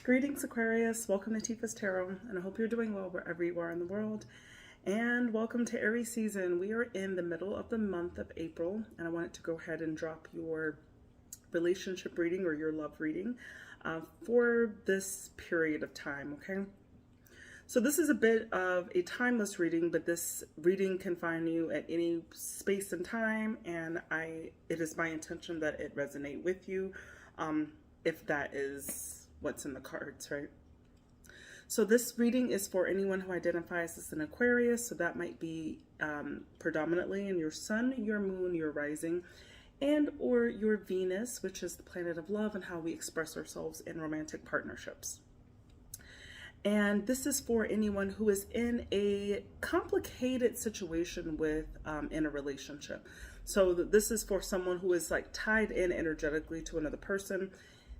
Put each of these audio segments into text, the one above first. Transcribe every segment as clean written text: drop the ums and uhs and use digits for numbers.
Greetings, Aquarius. Welcome to Tifa's Tarot, and I hope you're doing well wherever you are in the world. And welcome to Aries season. We are in the middle of the month of April, and I wanted to go ahead and drop your relationship reading or your love reading for this period of time, okay? So this is a bit of a timeless reading, but this reading can find you at any space and time, and it is my intention that it resonate with you, if that is what's in the cards, right? So this reading is for anyone who identifies as an Aquarius, so that might be predominantly in your sun, your moon, your rising, and or your Venus, which is the planet of love and how we express ourselves in romantic partnerships. And this is for anyone who is in a complicated situation with in a relationship. So this is for someone who is like tied in energetically to another person.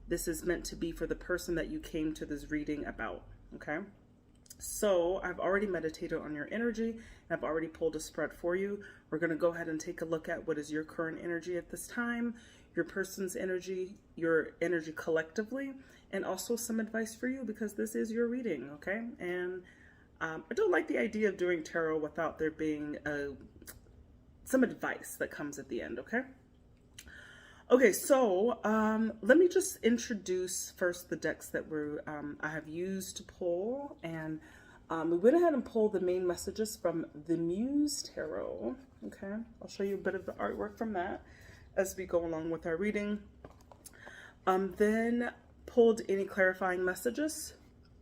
This is meant to be for the person that you came to this reading about, okay? So I've already meditated on your energy. I've already pulled a spread for you. We're going to go ahead and take a look at what is your current energy at this time, your person's energy, your energy collectively, and also some advice for you because this is your reading, okay? And I don't like the idea of doing tarot without there being some advice that comes at the end, okay? Okay, so let me just introduce first the decks that I have used to pull, and we went ahead and pulled the main messages from the Muse Tarot. Okay, I'll show you a bit of the artwork from that as we go along with our reading. Then pulled any clarifying messages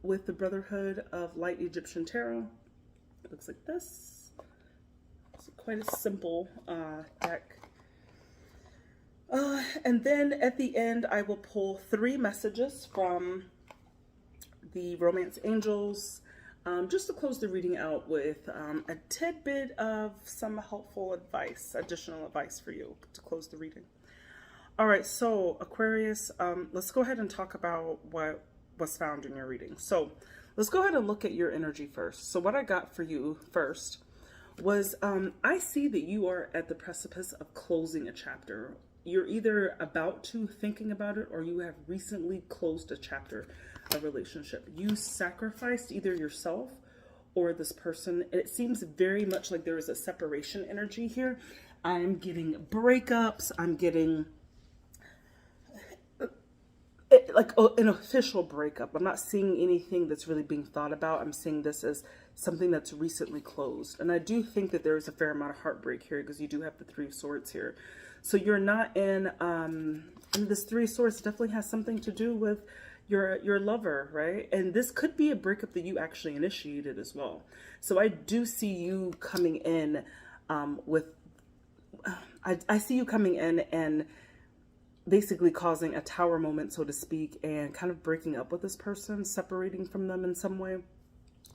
with the Brotherhood of Light Egyptian Tarot. It looks like this. It's quite a simple deck. And then at the end, I will pull 3 messages from the Romance Angels, just to close the reading out with a tidbit of some helpful advice, additional advice for you to close the reading. All right, so Aquarius, let's go ahead and talk about what was found in your reading. So let's go ahead and look at your energy first. So what I got for you first was I see that you are at the precipice of closing a chapter. You're either about to, thinking about it, or you have recently closed a chapter of relationship. You sacrificed either yourself or this person. And it seems very much like there is a separation energy here. I'm getting breakups. I'm getting like an official breakup. I'm not seeing anything that's really being thought about. I'm seeing this as something that's recently closed. And I do think that there is a fair amount of heartbreak here because you do have the 3 of Swords here. So you're not in, and this 3 of Swords definitely has something to do with your lover, right? And this could be a breakup that you actually initiated as well. So I do see you coming in I see you coming in and basically causing a tower moment, so to speak, and kind of breaking up with this person, separating from them in some way,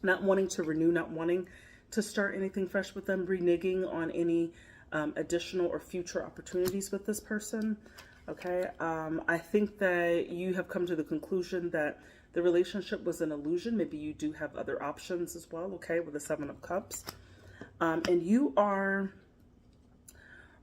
not wanting to renew, not wanting to start anything fresh with them, reneging on any additional or future opportunities with this person. Okay, I think that you have come to the conclusion that the relationship was an illusion. Maybe you do have other options as well, okay, with the 7 of Cups. And you are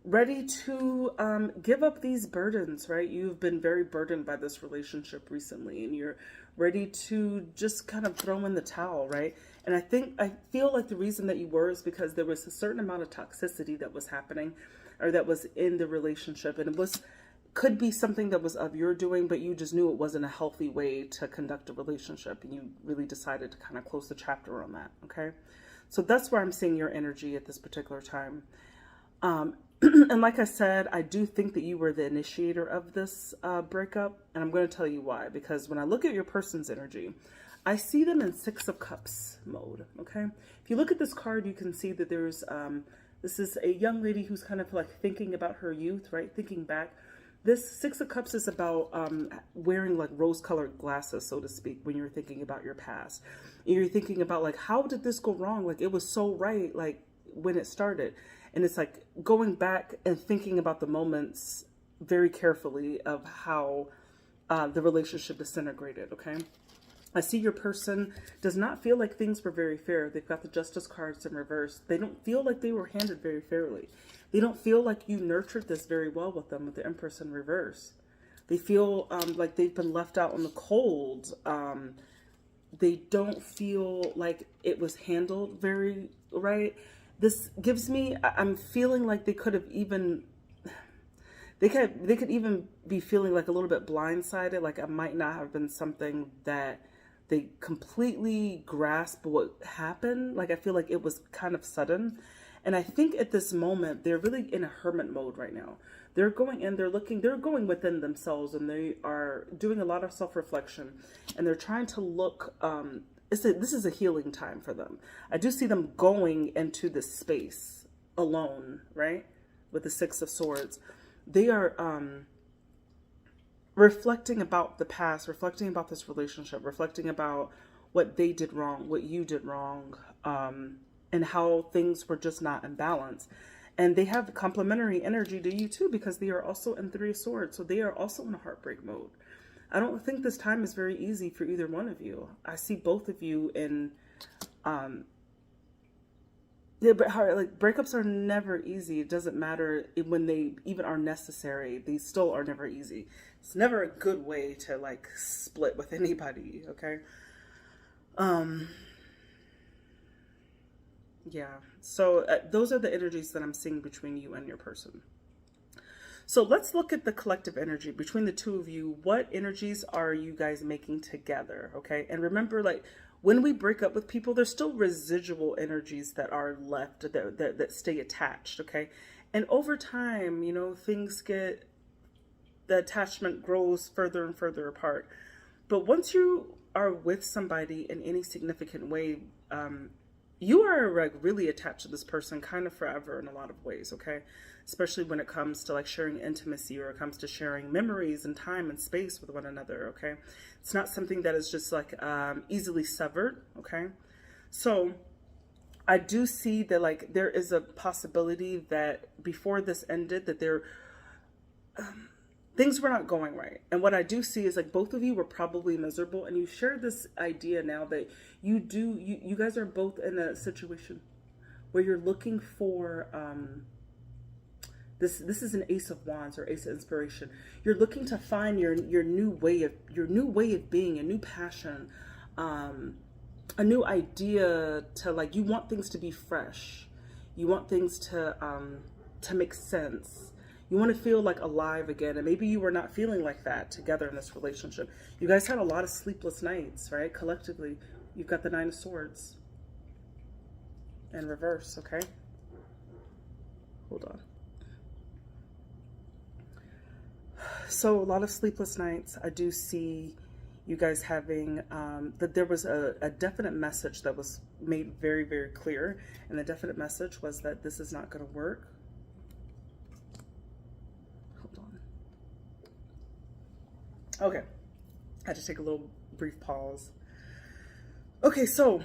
ready to give up these burdens, right? You've been very burdened by this relationship recently, and you're ready to just kind of throw in the towel, right? And I feel like the reason that you were is because there was a certain amount of toxicity that was happening, or that was in the relationship, and it could be something that was of your doing, but you just knew it wasn't a healthy way to conduct a relationship, and you really decided to kind of close the chapter on that, okay? So that's where I'm seeing your energy at this particular time. And like I said, I do think that you were the initiator of this breakup, and I'm going to tell you why. Because when I look at your person's energy, I see them in 6 of Cups mode, okay? If you look at this card, you can see that there's, this is a young lady who's kind of like thinking about her youth, right? Thinking back. This 6 of Cups is about wearing like rose-colored glasses, so to speak, when you're thinking about your past. And you're thinking about like, how did this go wrong? Like, it was so right, like, when it started. And it's like going back and thinking about the moments very carefully of how the relationship disintegrated, okay? I see your person does not feel like things were very fair. They've got the Justice cards in reverse. They don't feel like they were handed very fairly. They don't feel like you nurtured this very well with them with the Empress in reverse. They feel like they've been left out in the cold. They don't feel like it was handled very right. This gives me, I'm feeling like they could have even, they could even be feeling like a little bit blindsided, like it might not have been something that they completely grasp what happened. Like I feel like it was kind of sudden. And I think at this moment, they're really in a hermit mode right now. They're going in, they're going within themselves, and they are doing a lot of self-reflection, and they're trying to look, this is a healing time for them. I do see them going into this space alone, right? With the Six of Swords. They are reflecting about the past, reflecting about this relationship, reflecting about what they did wrong, what you did wrong, and how things were just not in balance. And they have complementary energy to you too, because they are also in Three of Swords. So they are also in a heartbreak mode. I don't think this time is very easy for either one of you. I see both of you in, yeah, but like breakups are never easy. It doesn't matter when they even are necessary. They still are never easy. It's never a good way to like split with anybody. Okay. Yeah, so those are the energies that I'm seeing between you and your person. So let's look at the collective energy between the two of you. What energies are you guys making together? Okay, and remember, like when we break up with people, there's still residual energies that are left that stay attached. Okay, and over time, you know, things get, the attachment grows further and further apart. But once you are with somebody in any significant way, you are like really attached to this person kind of forever in a lot of ways, okay? Especially when it comes to like sharing intimacy, or it comes to sharing memories and time and space with one another, okay? It's not something that is just like easily severed, okay? So I do see that like there is a possibility that before this ended that there things were not going right. And what I do see is like both of you were probably miserable, and you share this idea now that you guys are both in a situation where you're looking for this is an Ace of Wands or Ace of Inspiration. You're looking to find your new way of being, a new passion, a new idea to like, you want things to be fresh. You want things to make sense. You want to feel like alive again. And maybe you were not feeling like that together in this relationship. You guys had a lot of sleepless nights, right? Collectively, you've got the Nine of Swords in reverse, okay? Hold on. So a lot of sleepless nights. I do see you guys having, that there was a definite message that was made very, very clear. And the definite message was that this is not going to work. Okay, I had to take a little brief pause. Okay, so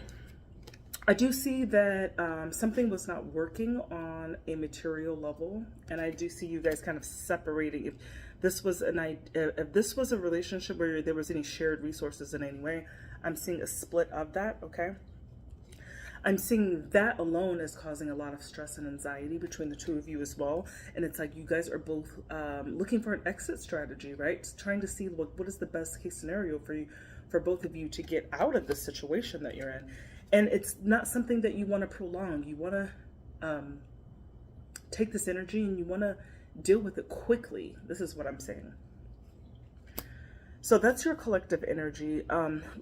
I do see that something was not working on a material level, and I do see you guys kind of separating. If this was if this was a relationship where there was any shared resources in any way, I'm seeing a split of that. Okay, I'm seeing that alone is causing a lot of stress and anxiety between the two of you as well. And it's like you guys are both looking for an exit strategy, right? Trying to see what is the best case scenario for you, for both of you to get out of the situation that you're in. And it's not something that you want to prolong. You want to take this energy and you want to deal with it quickly. This is what I'm saying. So that's your collective energy.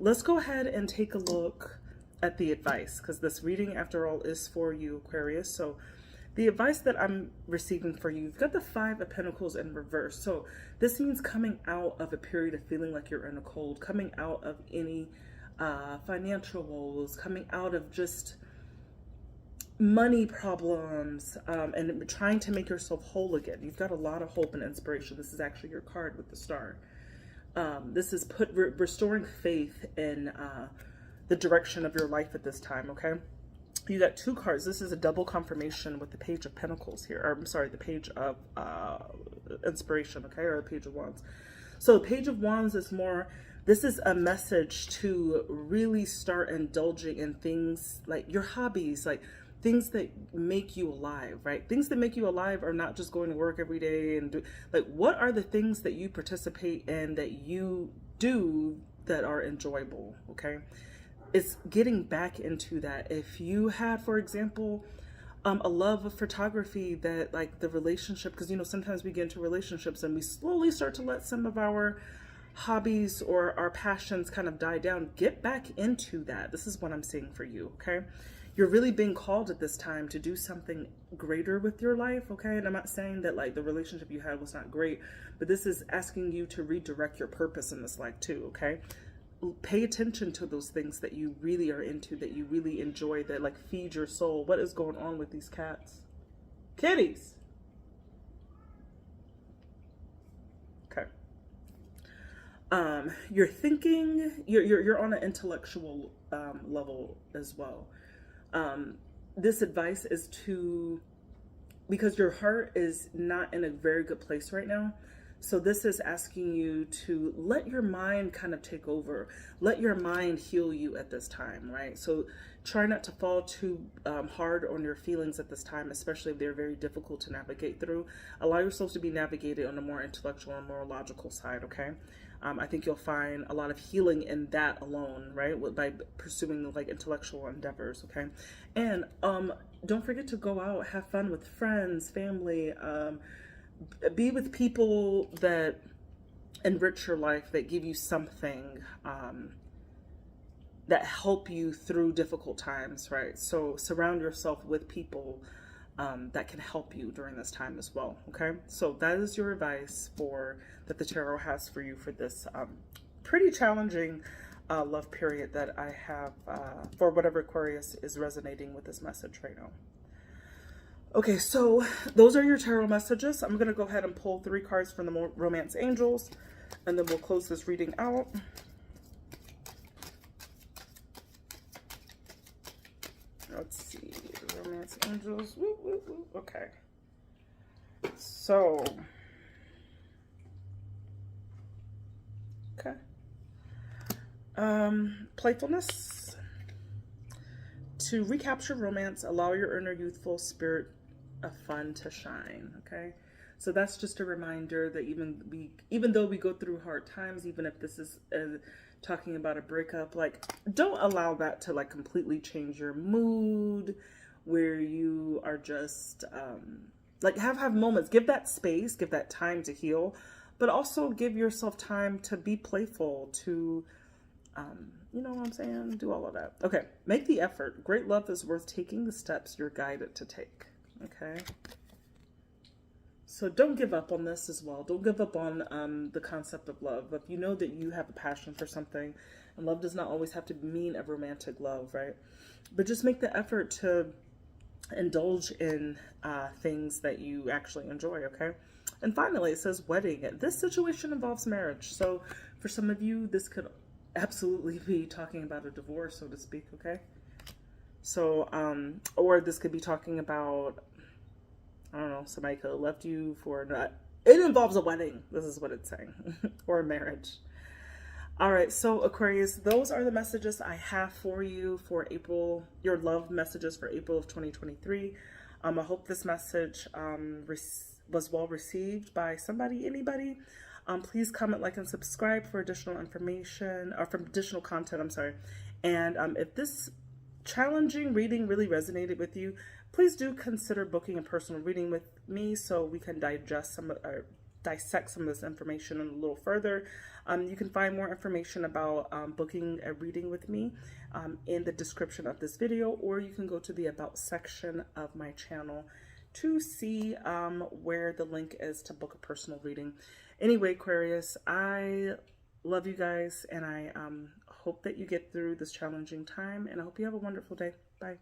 Let's go ahead and take a look at the advice, because this reading after all is for you, Aquarius. So the advice that I'm receiving for you, you've got the Five of Pentacles in reverse. So this means coming out of a period of feeling like you're in a cold, coming out of any financial woes, coming out of just money problems, and trying to make yourself whole again. You've got a lot of hope and inspiration. This is actually your card with the star. This is restoring faith in the direction of your life at this time, okay? You got two cards. This is a double confirmation with the Page of Pentacles here. Or, I'm sorry, the Page of Inspiration, okay? Or the Page of Wands. So the Page of Wands is more, this is a message to really start indulging in things like your hobbies, like things that make you alive, right? Things that make you alive are not just going to work every day and do, like, what are the things that you participate in, that you do, that are enjoyable, okay? It's getting back into that. If you had, for example, a love of photography, that like the relationship, because you know sometimes we get into relationships and we slowly start to let some of our hobbies or our passions kind of die down. Get back into that. This is what I'm saying for you, okay? You're really being called at this time to do something greater with your life, okay? And I'm not saying that like the relationship you had was not great, but this is asking you to redirect your purpose in this life too, okay? Pay attention to those things that you really are into, that you really enjoy, that like feed your soul. What is going on with these cats? Kitties. Okay. You're thinking, you're on an intellectual level as well. This advice is to, because your heart is not in a very good place right now. So this is asking you to let your mind kind of take over. Let your mind heal you at this time, right? So try not to fall too hard on your feelings at this time, especially if they're very difficult to navigate through. Allow yourself to be navigated on a more intellectual and more logical side, okay? I think you'll find a lot of healing in that alone, right? By pursuing like intellectual endeavors, okay? And don't forget to go out, have fun with friends, family, be with people that enrich your life, that give you something, that help you through difficult times, right? So surround yourself with people that can help you during this time as well, okay? So that is your advice that the tarot has for you for this pretty challenging love period that I have for whatever Aquarius is resonating with this message right now. Okay, so those are your tarot messages. I'm going to go ahead and pull 3 cards from the Romance Angels, and then we'll close this reading out. Let's see, Romance Angels. Woo, woo, woo. Okay. So, okay. Playfulness. To recapture romance, allow your inner youthful spirit of fun to shine, okay? So that's just a reminder that even though we go through hard times, even if this is talking about a breakup, like, don't allow that to like completely change your mood, where you are just like have moments. Give that space, give that time to heal, but also give yourself time to be playful, to you know what I'm saying? Do all of that. Okay, make the effort. Great love is worth taking the steps you're guided to take. Okay. So don't give up on this as well. Don't give up on the concept of love. If you know that you have a passion for something, and love does not always have to mean a romantic love, right? But just make the effort to indulge in things that you actually enjoy, okay? And finally, it says wedding. This situation involves marriage. So for some of you, this could absolutely be talking about a divorce, so to speak, okay? So, or this could be talking about, I don't know, somebody could have left you for not, it involves a wedding. This is what it's saying, or a marriage. All right, so Aquarius, those are the messages I have for you for April, your love messages for April of 2023. I hope this message was well received by somebody, anybody. Please comment, like, and subscribe for additional information, or for additional content, I'm sorry. And if this challenging reading really resonated with you, please do consider booking a personal reading with me so we can dissect some of this information a little further. You can find more information about booking a reading with me in the description of this video, or you can go to the About section of my channel to see where the link is to book a personal reading. Anyway, Aquarius, I love you guys, and I hope that you get through this challenging time, and I hope you have a wonderful day. Bye.